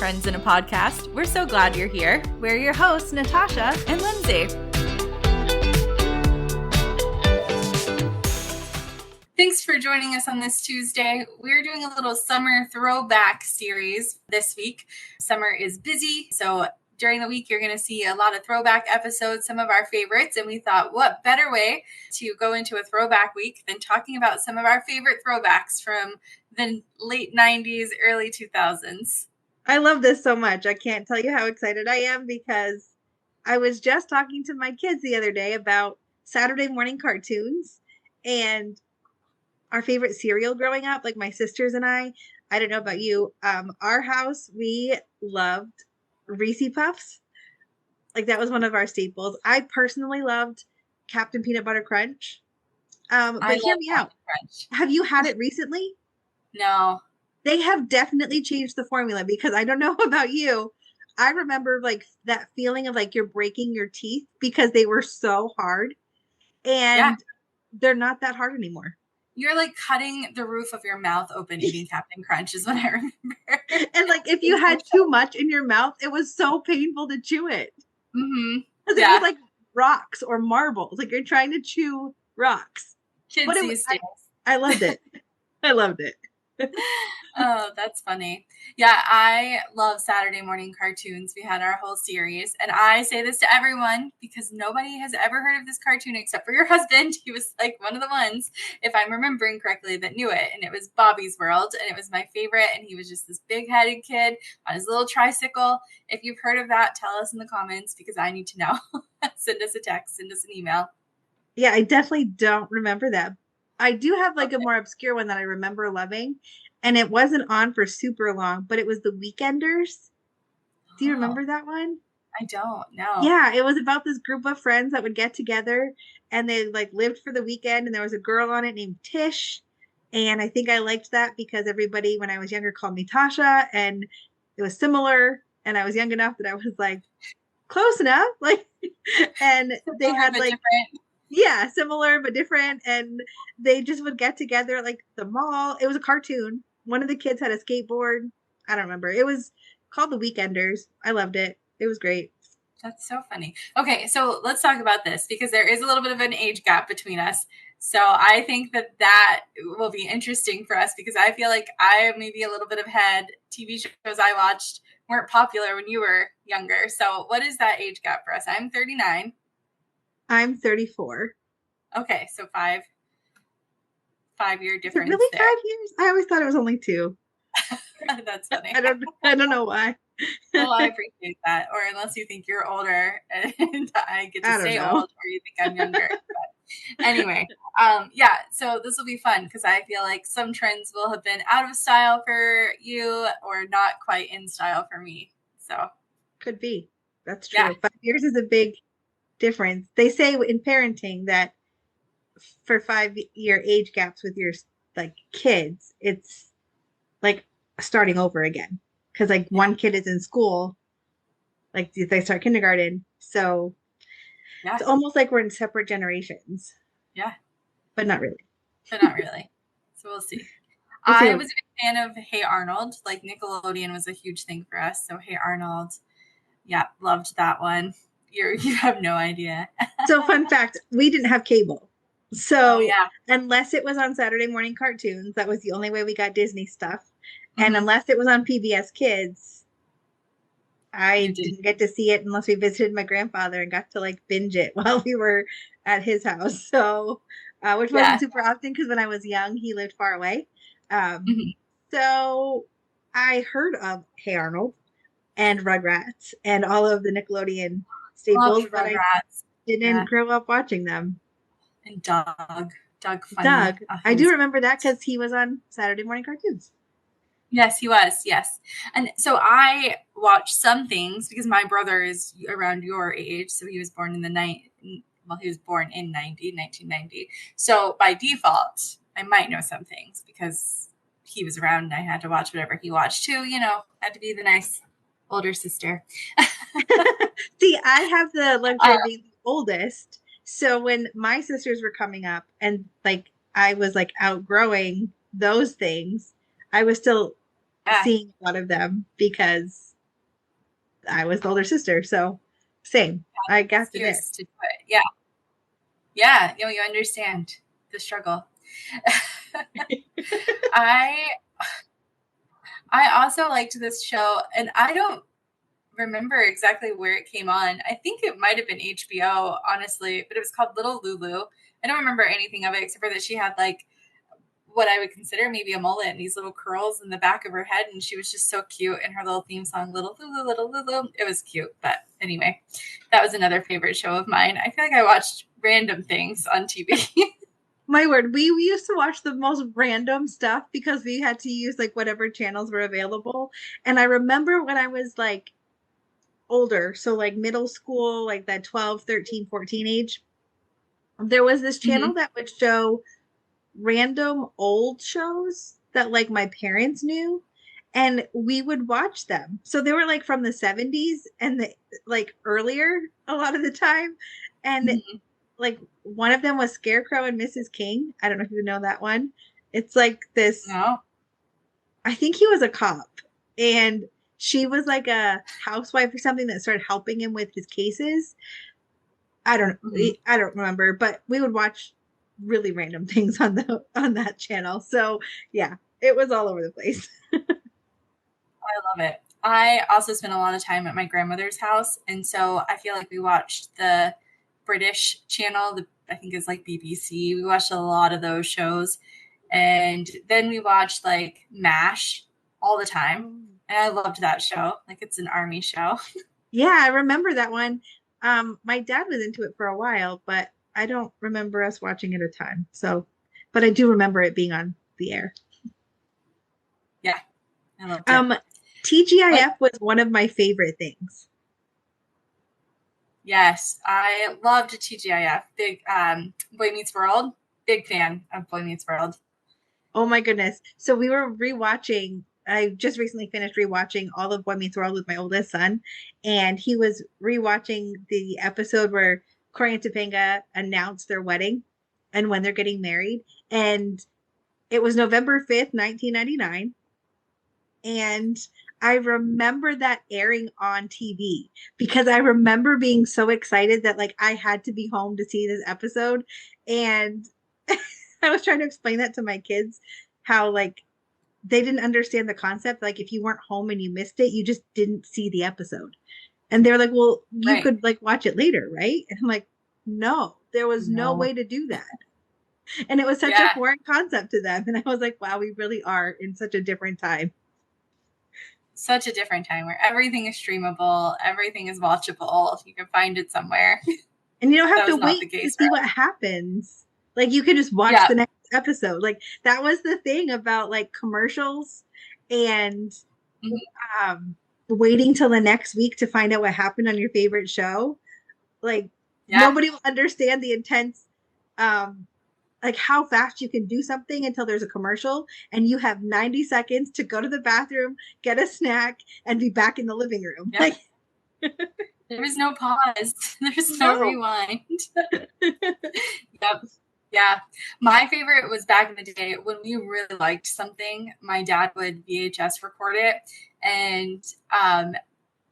Friends in a Podcast. We're so glad you're here. We're your hosts, Natasha and Lindsey. Thanks for joining us on this Tuesday. We're doing a little summer throwback series this week. Summer is busy, so during the week you're going to see a lot of throwback episodes, some of our favorites, and we thought what better way to go into a throwback week than talking about some of our favorite throwbacks from the late 90s, early 2000s. I love this so much. I can't tell you how excited I am because I was just talking to my kids the other day about Saturday morning cartoons and our favorite cereal growing up, like my sisters and I don't know about you. Our house, we loved Reese's Puffs. Like that was one of our staples. I personally loved Captain Peanut Butter Crunch. But hear me out. Crunch. Have you had it recently? No. They have definitely changed the formula because I don't know about you. I remember like that feeling of like you're breaking your teeth because they were so hard and they're not that hard anymore. You're like cutting the roof of your mouth open eating Captain Crunch is what I remember. And like if you had too much in your mouth, it was so painful to chew it. Mm-hmm. Because it was like rocks or marbles. Like you're trying to chew rocks. Kids these days. I loved it. I loved it. Oh, that's funny. Yeah, I love Saturday morning cartoons. We had our whole series. And I say this to everyone because nobody has ever heard of this cartoon except for your husband. He was like one of the ones, if I'm remembering correctly, that knew it. And it was Bobby's World. And it was my favorite. And he was just this big-headed kid on his little tricycle. If you've heard of that, tell us in the comments because I need to know. Send us a text, send us an email. Yeah, I definitely don't remember that. I do have like a more obscure one that I remember loving. And it wasn't on for super long, but it was The Weekenders. Do you remember that one? I don't, no. Yeah, it was about this group of friends that would get together and they like lived for the weekend. And there was a girl on it named Tish. And I think I liked that because everybody, when I was younger, called me Tasha. And it was similar. And I was young enough that I was like, close enough. Like, and they had like... different. Yeah, similar but different. And they just would get together at like the mall. It was a cartoon. One of the kids had a skateboard. I don't remember. It was called The Weekenders. I loved it. It was great. That's so funny. Okay, so let's talk about this because there is a little bit of an age gap between us. So I think that will be interesting for us because I feel like I may be a little bit ahead. TV shows I watched weren't popular when you were younger. So what is that age gap for us? I'm 39. I'm 34. Okay, so 5-year difference. Really, there. 5 years? I always thought it was only 2. That's funny. I don't know why. Well, I appreciate that. Or unless you think you're older and I get to stay old, or you think I'm younger. But anyway, so this will be fun because I feel like some trends will have been out of style for you or not quite in style for me. So could be. That's true. Yeah. 5 years is a big difference. They say in parenting that for 5-year age gaps with your like kids, it's like starting over again because like one kid is in school, like they start kindergarten, so it's almost like we're in separate generations. Yeah, but not really. So we'll see. I was a big fan of Hey Arnold. Like Nickelodeon was a huge thing for us, so Hey Arnold, loved that one. You have no idea. So fun fact, we didn't have cable. So unless it was on Saturday morning cartoons, that was the only way we got Disney stuff. Mm-hmm. And unless it was on PBS Kids, I didn't get to see it unless we visited my grandfather and got to like binge it while we were at his house. So, which wasn't super often because when I was young, he lived far away. So I heard of Hey Arnold and Rugrats and all of the Nickelodeon staples, but I didn't grow up watching them. And Doug funny. Doug. I do remember that because he was on Saturday morning cartoons. Yes, he was. Yes. And so I watched some things because my brother is around your age. So he was born in he was born in 1990. So by default, I might know some things because he was around and I had to watch whatever he watched too. You know, had to be the nice older sister. See, I have the luxury of being the oldest. So when my sisters were coming up and like I was like outgrowing those things, I was still seeing a lot of them because I was the older sister, so same. I got you there. Excuse to do it. Yeah. Yeah. You understand the struggle. I I also liked this show, and I don't remember exactly where it came on. I think it might have been HBO, honestly, but it was called Little Lulu. I don't remember anything of it except for that she had like what I would consider maybe a mullet and these little curls in the back of her head, and she was just so cute. And her little theme song, Little Lulu, Little Lulu, it was cute. But anyway, that was another favorite show of mine. I feel like I watched random things on TV. My word, we used to watch the most random stuff because we had to use like whatever channels were available. And I remember when I was like older, so like middle school, like that 12, 13, 14 age, there was this channel Mm-hmm. that would show random old shows that like my parents knew, and we would watch them. So they were like from the 70s and the like earlier a lot of the time. And Mm-hmm. like one of them was Scarecrow and Mrs. King. I don't know if you know that one. It's like this, No. I think he was a cop, and she was like a housewife or something that started helping him with his cases. Mm-hmm. I don't remember, but we would watch really random things on that channel. So yeah, it was all over the place. I love it. I also spent a lot of time at my grandmother's house, and so I feel like we watched the British channel. I think it's like BBC. We watched a lot of those shows, and then we watched like MASH all the time, and I loved that show. Like it's an army show. Yeah, I remember that one. My dad was into it for a while, but I don't remember us watching it a ton. So, but I do remember it being on the air. Yeah, I loved it. Um, What? TGIF was one of my favorite things. Yes, I loved TGIF. Big Boy Meets World. Big fan of Boy Meets World. Oh my goodness. So we were rewatching, I just recently finished rewatching all of Boy Meets World with my oldest son, and he was rewatching the episode where Corey and Topanga announced their wedding and when they're getting married. And it was November 5th, 1999. And I remember that airing on TV because I remember being so excited that like I had to be home to see this episode. And I was trying to explain that to my kids how like they didn't understand the concept. Like if you weren't home and you missed it, you just didn't see the episode. And they're like, well, you Right. could like watch it later, right? And I'm like, no, there was no No. way to do that. And it was such a Yeah. foreign concept to them. And I was like, wow, we really are in such a different time. Such a different time where everything is streamable, everything is watchable. You can find it somewhere. And you don't have That to was not wait the to case for see what us. happens. Like you can just watch Yeah. the next episode. Like that was the thing about like commercials and Mhm. waiting till the next week to find out what happened on your favorite show. Like Yeah. nobody will understand the intense um like how fast you can do something until there's a commercial and you have 90 seconds to go to the bathroom, get a snack, and be back in the living room. Yep. Like There was no pause. There was no no. rewind. Yep. Yeah. My favorite was back in the day when we really liked something, my dad would VHS record it. And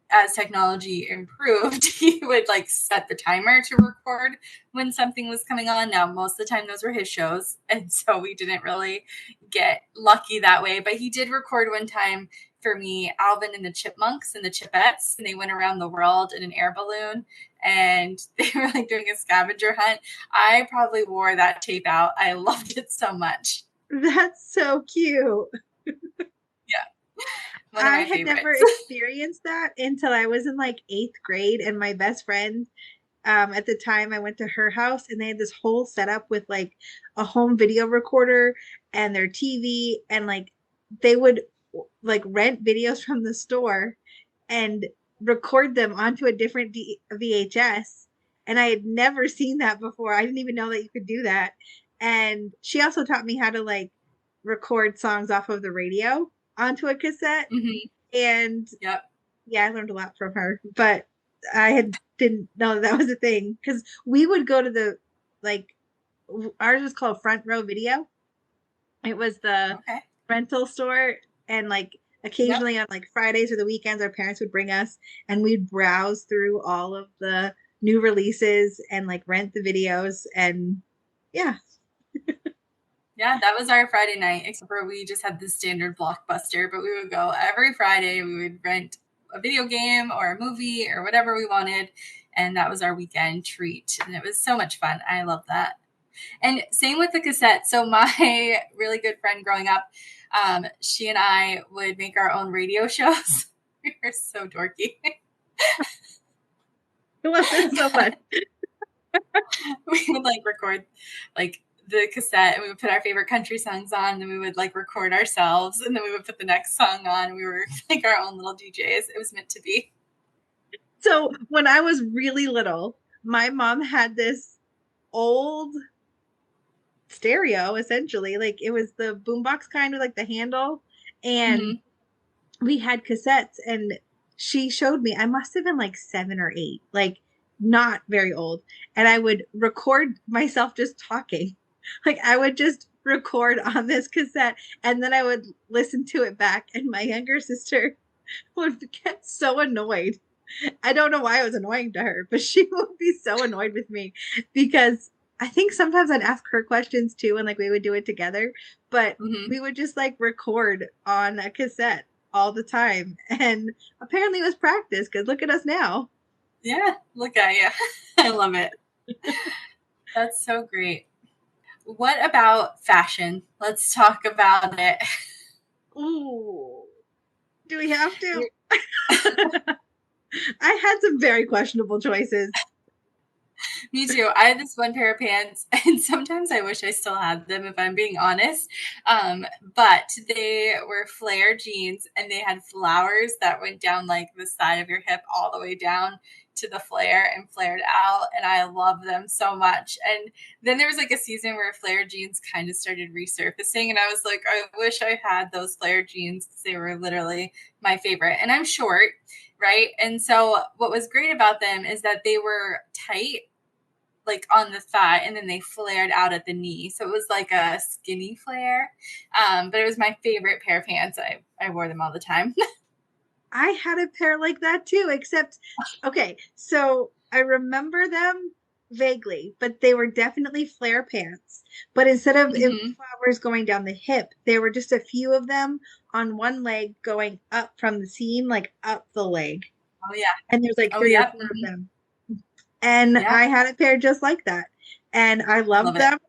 as technology improved, he would like set the timer to record when something was coming on. Now, most of the time, those were his shows. And so we didn't really get lucky that way. But he did record one time for me Alvin and the Chipmunks and the Chipettes. And they went around the world in an air balloon and they were like doing a scavenger hunt. I probably wore that tape out. I loved it so much. That's so cute. Yeah. One of I my had never favorites. experienced that until I was in like eighth grade, and my best friend, at the time, I went to her house, and they had this whole setup with like a home video recorder and their TV, and like they would like rent videos from the store and record them onto a different VHS. And I had never seen that before. I didn't even know that you could do that. And she also taught me how to like record songs off of the radio onto a cassette. Mm-hmm. And Yep. yeah, I learned a lot from her, but I had didn't know that was a thing because we would go to the like ours was called Front Row Video. It was the Okay. rental store, and like Yep. occasionally on like Fridays or the weekends, our parents would bring us and we'd browse through all of the new releases and like rent the videos. And yeah. Yeah, that was our Friday night, except for we just had the standard Blockbuster, but we would go every Friday. We would rent a video game or a movie or whatever we wanted. And that was our weekend treat. And it was so much fun. I love that. And same with the cassette. So my really good friend growing up, she and I would make our own radio shows. We were so dorky. It wasn't so much. We would like record like the cassette and we would put our favorite country songs on and then we would like record ourselves and then we would put the next song on. We were like our own little DJs. It was meant to be. So when I was really little, my mom had this old stereo essentially. Like it was the boombox kind with like the handle. And Mm-hmm. we had cassettes and she showed me, I must have been like 7 or 8, like not very old. And I would record myself just talking. Like I would just record on this cassette and then I would listen to it back. And my younger sister would get so annoyed. I don't know why it was annoying to her, but she would be so annoyed with me because I think sometimes I'd ask her questions too, and like we would do it together, but Mm-hmm. we would just like record on a cassette all the time. And apparently it was practice because look at us now. Yeah, look at you. I love it. That's so great. What about fashion? Let's talk about it. Ooh, do we have to? I had some very questionable choices. Me too. I had this one pair of pants, and sometimes I wish I still had them if I'm being honest. But they were flare jeans, and they had flowers that went down like the side of your hip all the way down to the flare and flared out. And I love them so much. And then there was like a season where flare jeans kind of started resurfacing, and I was like, I wish I had those flare jeans because they were literally my favorite. And I'm short, right? And so what was great about them is that they were tight like on the thigh and then they flared out at the knee. So it was like a skinny flare. But it was my favorite pair of pants. I wore them all the time. I had a pair like that too, except, okay, so I remember them vaguely, but they were definitely flare pants. But instead of Mm-hmm. flowers going down the hip, there were just a few of them on one leg going up from the seam, like up the leg. Oh yeah. And there's like Oh three or yeah. four of Mm-hmm. them. And Yeah. I had a pair just like that. And I Love loved it. them,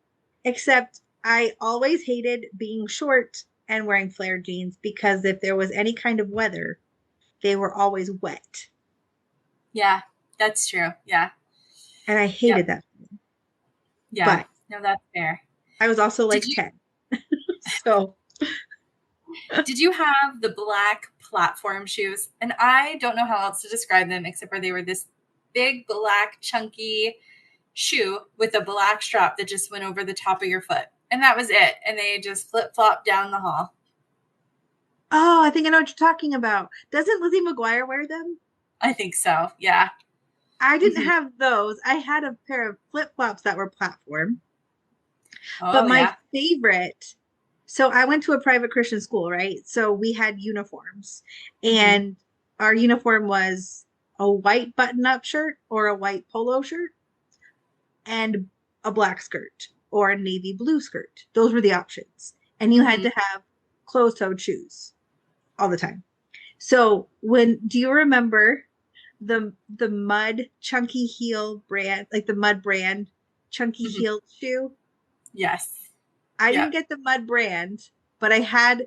except I always hated being short and wearing flare jeans because if there was any kind of weather, they were always wet. Yeah. That's true. Yeah. And I Yep. hated that. Yeah. But No, that's fair. I was also Did like you 10. So did you have the black platform shoes? And I don't know how else to describe them except for they were this big black chunky shoe with a black strap that just went over the top of your foot. And that was it. And they just flip flop down the hall. oh, I think I know what you're talking about. Doesn't Lizzie McGuire wear them? I think so. Yeah. I didn't Mm-hmm. have those. I had a pair of flip-flops that were platform. But Oh, my yeah. favorite, so I went to a private Christian school, right? So we had uniforms. Mm-hmm. And our uniform was a white button-up shirt or a white polo shirt and a black skirt or a navy blue skirt. Those were the options. And you had Mm-hmm. to have closed-toed shoes all the time. So when do you remember the mud chunky heel brand, like the mud brand chunky Mm-hmm. heel shoe? Yes. I didn't Yep. get the mud brand, but I had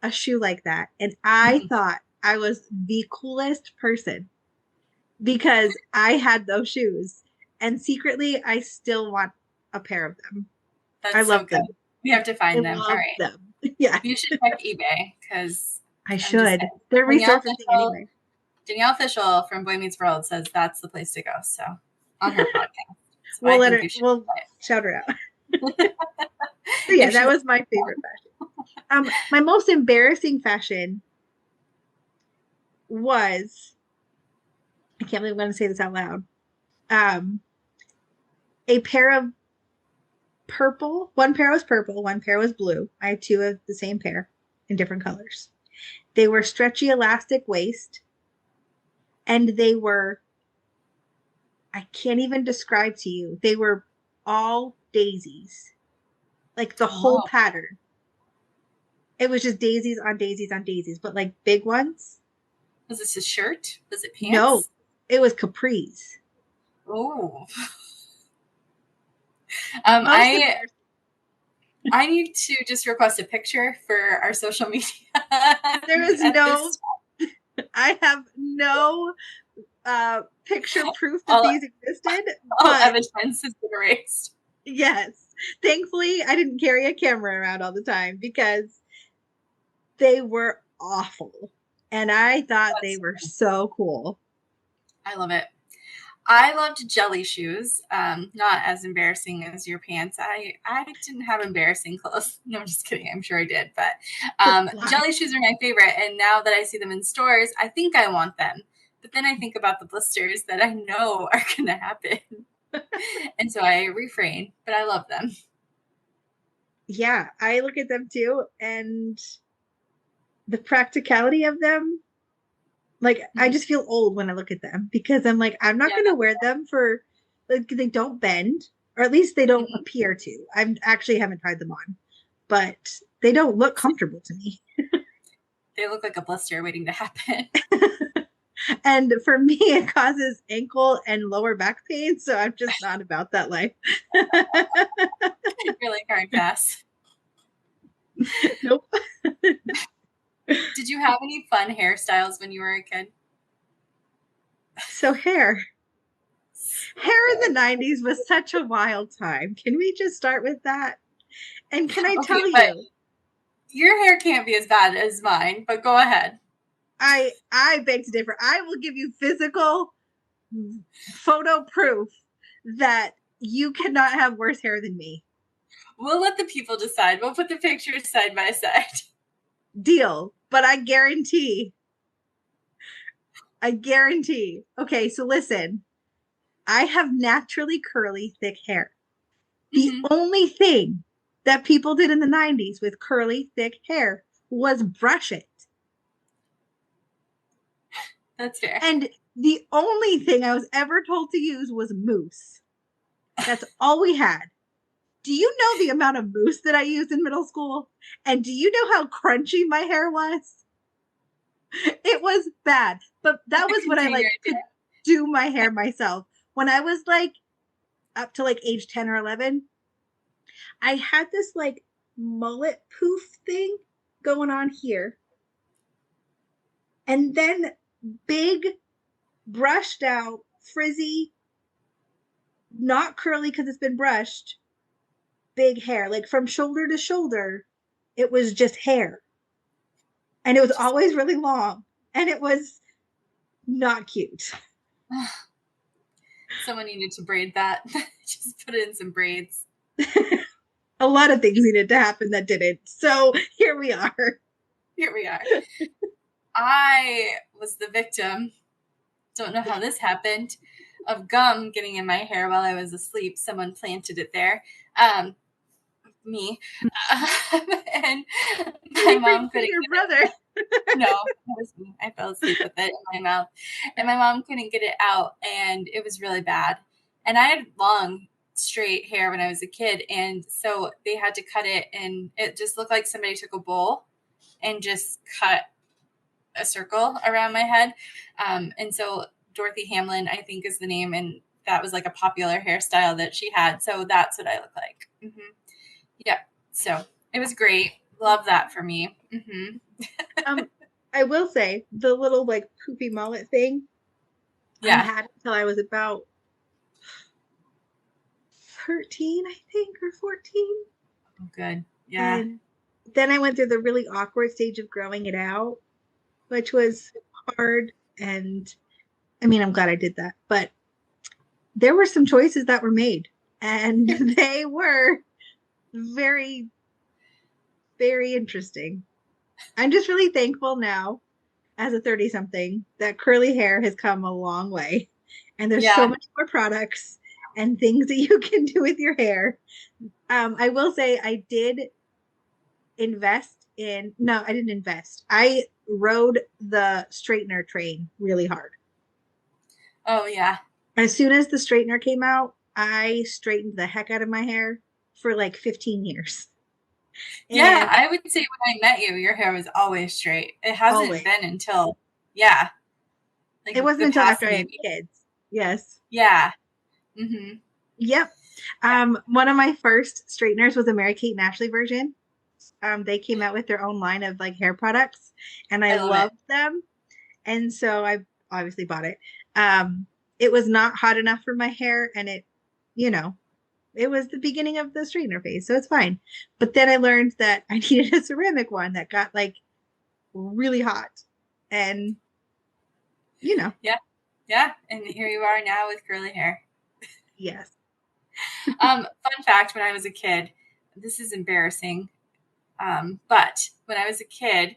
a shoe like that. And I Mm-hmm. thought I was the coolest person because I had those shoes. And secretly, I still want a pair of them. I That's so love good. them. We have to I find them. All love right. them. Yeah, You should check eBay because I I'm just should. saying. They're Danielle resurfacing Official, anyway. Danielle Official from Boy Meets World says that's the place to go. So on her podcast. So We'll I let think her, you should we'll try shout her out. it. So yeah, If that she's was my favorite fashion. My most embarrassing fashion was, I can't believe I'm going to say this out loud. Um, a pair of purple. One pair was purple. One pair was blue. I had two of the same pair in different colors. They were stretchy elastic waist, and they were, I can't even describe to you. They were all daisies. Like the whole Oh, pattern. It was just daisies on daisies on daisies, but like big ones. was this a shirt? Was it No, pants? it was capris. Oh, Most I embarrassing. need to just request a picture for our social media There is at no, this. I have no picture proof that All these existed, all but evidence has been erased. yes, thankfully I didn't carry a camera around all the time because they were awful. And I thought they That's, were so cool. I love it. I loved jelly shoes. Not as embarrassing as your pants. I didn't have embarrassing clothes. No, I'm just kidding. I'm sure I did. But Lie. jelly shoes are my favorite. And now that I see them in stores, I think I want them. But then I think about the blisters that I know are going to happen. And so I refrain, but I love them. Yeah, I look at them too, and the practicality of them, like I Mhm. just feel old when I look at them because I'm like, I'm not Yeah. gonna wear them for, like, they don't bend, or at least they don't Mhm. appear to. I actually haven't tried them on, but they don't look comfortable to me. They look like a blister waiting to happen. And for me, it causes ankle and lower back pain, so I'm just not about that life. You're like hard pass. Nope. Did you have any fun hairstyles when you were a kid? So hair in the 90s was such a wild time. Can we just start with that? And can I Okay, tell but you, your hair can't be as bad as mine, but go ahead. I beg to differ. I will give you physical photo proof that you cannot have worse hair than me. We'll let the people decide. We'll put the pictures side by side. Deal. But I guarantee. Okay, so listen, I have naturally curly, thick hair. The Hmm. only thing that people did in the 90s with curly, thick hair was brush it. That's fair. And the only thing I was ever told to use was mousse. That's all we had. Do you know the amount of mousse that I used in middle school? And do you know how crunchy my hair was? It was bad. But that I was can when I see your like could do my hair myself. When I was like up to like age 10 or 11, I had this like mullet poof thing going on here. And then big brushed out frizzy, not curly because it's been brushed, big hair, like from shoulder to shoulder. It was just hair. And it was just always really long. And it was not cute. someone needed to braid that. Just put it in some braids. A lot of things needed to happen that didn't. So here we are. Here we are. I was the victim. Don't know how this happened. Of gum getting in my hair while I was asleep. Someone planted it there. Um, Me. And Maybe my mom couldn't your get it. brother. No, it was me. I fell asleep with it in my mouth. And my mom couldn't get it out, and it was really bad. And I had long, straight hair when I was a kid, and so they had to cut it, and it just looked like somebody took a bowl and just cut a circle around my head. And so Dorothy Hamlin, I think, is the name, and that was like a popular hairstyle that she had. So that's what I look like. Yeah. So it was great. Love that for me. Um, I will say the little like poopy mullet thing I Yeah. had until I was about 13, I think, or 14. Oh, good. Yeah. And then I went through the really awkward stage of growing it out, which was hard. And I mean, I'm glad I did that. But there were some choices that were made, and they were very, very interesting. I'm just really thankful now as a 30 something that curly hair has come a long way. And there's so Yeah. much more products and things that you can do with your hair. I will say I did invest no, I didn't invest. I rode the straightener train really hard. Oh yeah. As soon as the straightener came out, I straightened the heck out of my hair for like 15 years. Yeah, And I would say when I met you, your hair was always straight. It hasn't always. been until, yeah, It like wasn't the until past after I had maybe. kids. Yes. Yeah. Mm-hmm. Yep. One of my first straighteners was a Mary Kate and Ashley version. They came out with their own line of like hair products, and I I love it. loved them. And so I obviously bought it. Um, it was not hot enough for my hair, and you know, it was the beginning of the straightener phase, so it's fine. But then I learned that I needed a ceramic one that got like really hot, and you know, Yeah. Yeah. And here you are now with curly hair. yes. Fun fact, when I was a kid, this is embarrassing. But when I was a kid,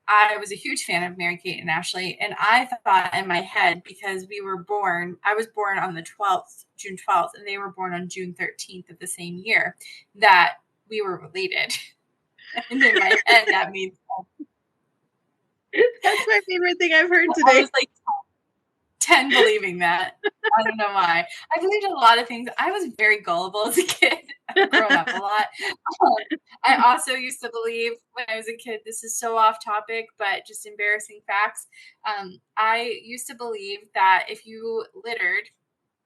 I was a huge fan of Mary Kate and Ashley, and I thought in my head, because I was born on the 12th, June 12th, and they were born on June 13th of the same year, that we were related. And in my head, that means That's my favorite thing I've heard I today. was like 10 believing that. I don't know why. I believed in a lot of things. I was very gullible as a kid. I've grown up a lot. Um, I also used to believe when I was a kid, this is so off topic, but just embarrassing facts. I used to believe that if you littered,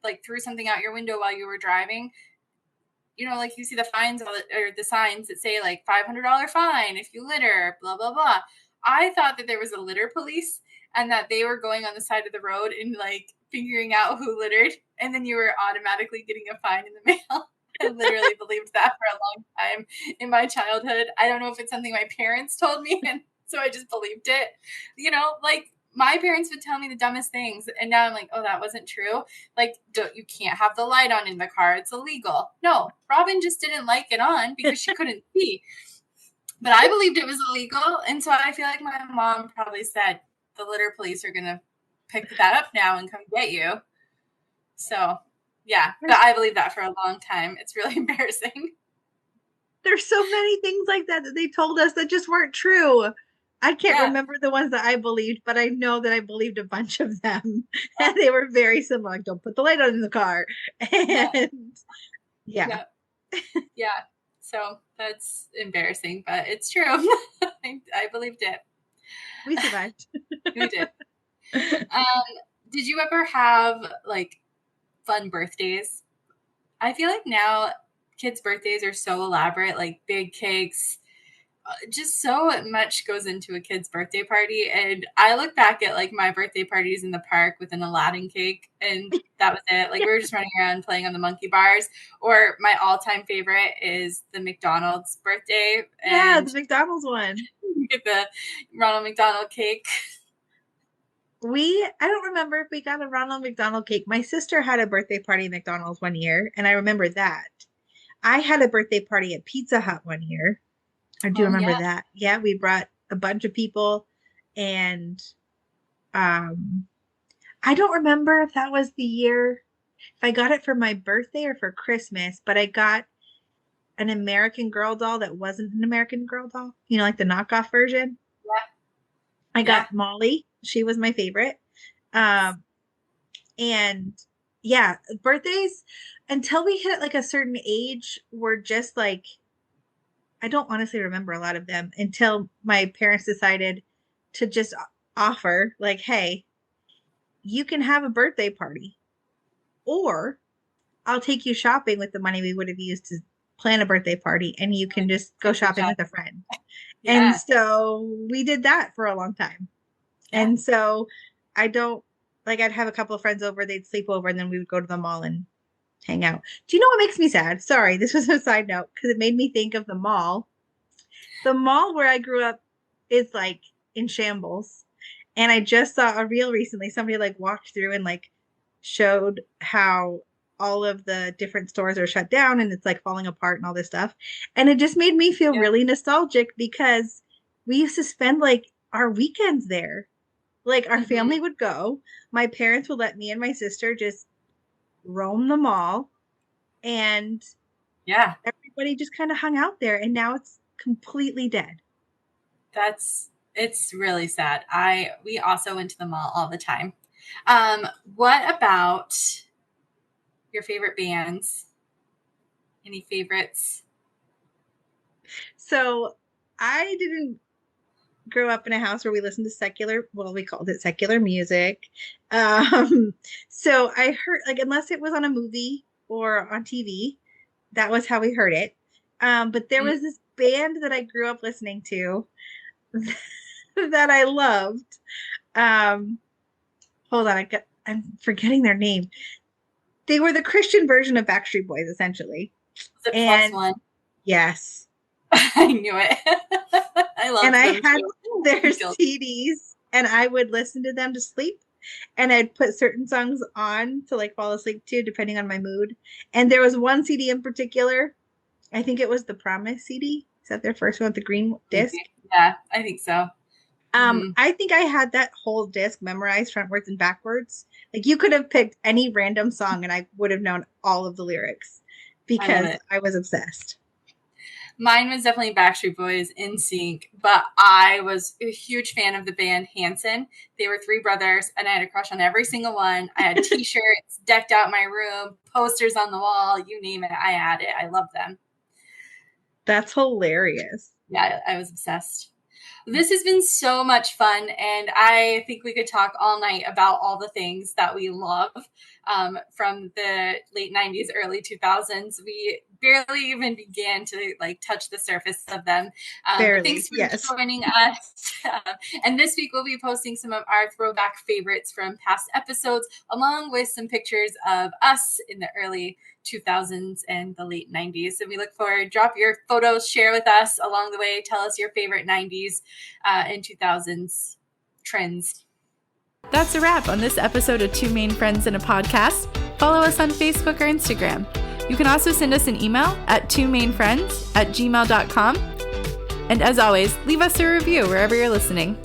like threw something out your window while you were driving, like you see the fines or the signs that say like $500 fine if you litter, blah, blah, blah. I thought that there was a litter police and that they were going on the side of the road and like figuring out who littered. And then you were automatically getting a fine in the mail. I literally believed that for a long time in my childhood. I don't know if it's something my parents told me. And so I just believed it. Like my parents would tell me the dumbest things. And now I'm like, oh, that wasn't true. Like, you can't have the light on in the car. It's illegal. No, Robin just didn't like it on because she couldn't see. But I believed it was illegal. And so I feel like my mom probably said, the litter police are going to pick that up now and come get you. So, yeah, but I believed that for a long time. It's really embarrassing. There's so many things like that that they told us that just weren't true. I can't Yeah. remember the ones that I believed, but I know that I believed a bunch of them. And they were very similar. Like, don't put the light on in the car. Yeah. And yeah. Yeah. Yeah. So that's embarrassing, but it's true. I believed it. We survived. We did. Um, did you ever have like fun birthdays? I feel like now kids' birthdays are so elaborate, like big cakes. Just so much goes into a kid's birthday party. And I look back at like my birthday parties in the park with an Aladdin cake, and that was it. Like we were just running around playing on the monkey bars. Or my all-time favorite is the McDonald's birthday, Yeah, the and McDonald's one. you get the Ronald McDonald cake. I don't remember if we got a Ronald McDonald cake. My sister had a birthday party at McDonald's one year, and I remember that. I had a birthday party at Pizza Hut one year. I do Oh remember yeah. that. Yeah, we brought a bunch of people, and um I don't remember if that was the year if I got it for my birthday or for Christmas, but I got an American Girl doll that wasn't an American Girl doll, like the knockoff version. I Yeah. got Molly. She was my favorite. Um, and yeah, birthdays until we hit like a certain age were just like I don't honestly remember a lot of them until my parents decided to just offer like, hey, you can have a birthday party or I'll take you shopping with the money we would have used to plan a birthday party and you can Like just go Christmas shopping shop. with a friend. And Yeah. so we did that for a long time. Yeah. And so I don't like I'd have a couple of friends over, they'd sleep over, and then we would go to the mall and hang out. Do you know what makes me sad? Sorry, this was a side note because it made me think of the mall. The mall where I grew up is like in shambles. And I just saw a reel recently. Somebody like walked through and like showed how all of the different stores are shut down and it's like falling apart and all this stuff. And it just made me feel Yeah. really nostalgic because we used to spend like our weekends there. Like our Mm-hmm. family would go. My parents would let me and my sister just roam the mall and Yeah. everybody just kind of hung out there. And now it's completely dead. It's really sad. We also went to the mall all the time. What about your favorite bands? Any favorites? So I didn't grow up in a house where we listened to secular, well, we called it secular music. Um, so I heard, like, unless it was on a movie or on TV, that was how we heard it. But there was this band that I grew up listening to that I loved. Um, Hold on, I'm forgetting their name. They were the Christian version of Backstreet Boys, essentially. Was it And Plus One? yes. I knew it. I love And I them had too. their CDs and I would listen to them to sleep. And I'd put certain songs on to like fall asleep to, depending on my mood. And there was one CD in particular. I think it was the Promise CD. Is that their first one with the green disc? Yeah, I think so. I think I had that whole disc memorized frontwards and backwards. Like you could have picked any random song and I would have known all of the lyrics because I was obsessed. Mine was definitely Backstreet Boys, NSYNC, but I was a huge fan of the band Hanson. They were three brothers, and I had a crush on every single one. I had T-shirts decked out my room, posters on the wall, you name it, I had it. I loved them. That's hilarious. Yeah, I was obsessed. This has been so much fun, and I think we could talk all night about all the things that we love from the late 90s, early 2000s. We barely even began to like touch the surface of them. Barely, thanks for joining us. And this week we'll be posting some of our throwback favorites from past episodes, along with some pictures of us in the early 2000s and the late 90s. So we look forward. Drop your photos, share with us along the way. Tell us your favorite 90s and 2000s trends. That's a wrap on this episode of Two Main Friends in a Podcast. Follow us on Facebook or Instagram. You can also send us an email at twomainfriends@gmail.com. And as always, leave us a review wherever you're listening.